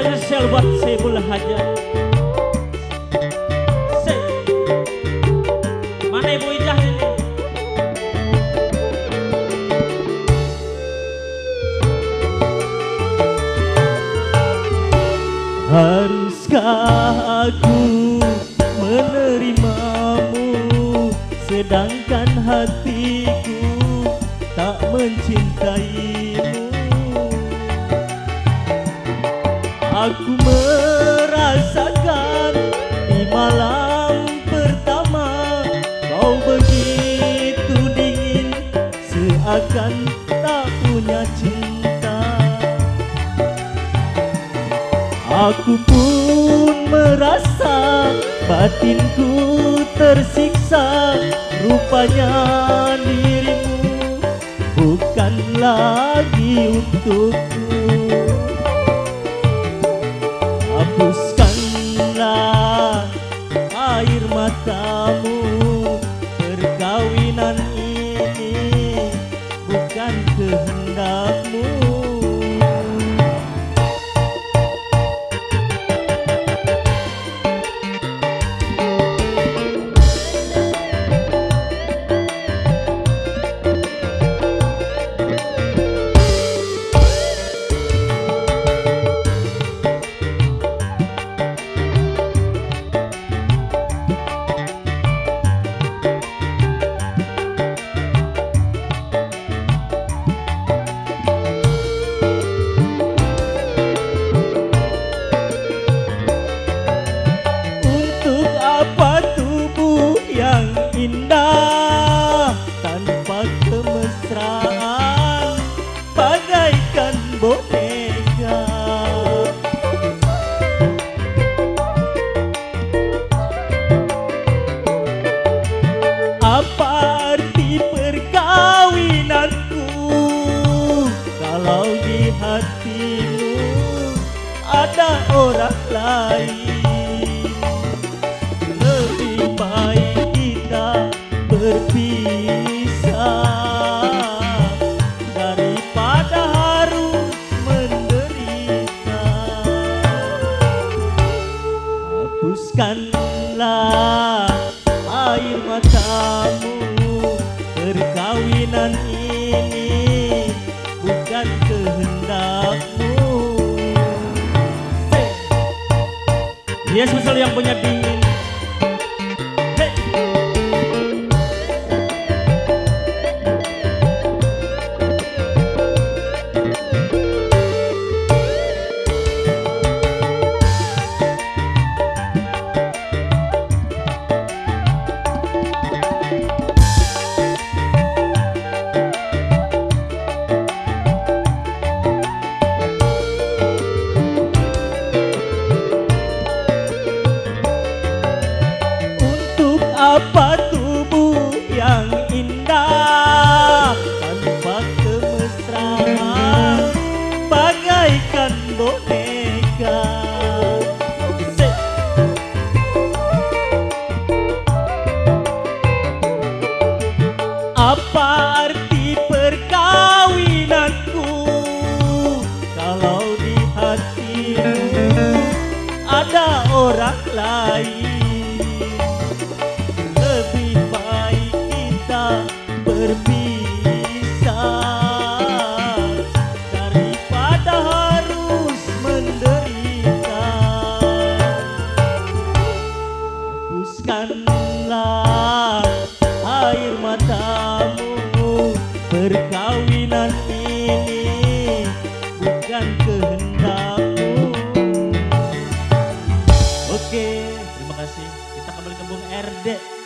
spesial buat Saiful Hajat. Mana Ibu Ijah ini? Haruskah aku menerimamu, sedangkan hatiku tak mencintaimu. Aku merasakan di malam pertama kau begitu dingin, seakan tak punya cinta. Aku pun merasa batinku tersiksa, rupanya dirimu bukan lagi untukku. Hapuskanlah air matamu, perkawinan ini bukan kehendakmu. Indah tanpa kemesraan, bagaikan boneka. Apa arti perkawinanku kalau di hatimu ada orang lain? Lebih baik berpisah daripada harus menderita. Hapuskanlah air matamu, perkawinan ini bukan kehendakmu. Dia spesial yang punya dingin. Apa tubuh yang indah tanpa kemesraan, bagaikan boneka. Apa arti perkawinanku kalau di hatimu ada orang lain? Berpisah daripada harus menderita. Hapuskanlah air matamu, perkawinan ini bukan kehendakmu. Oke, terima kasih. Kita kembali ke Bung RD.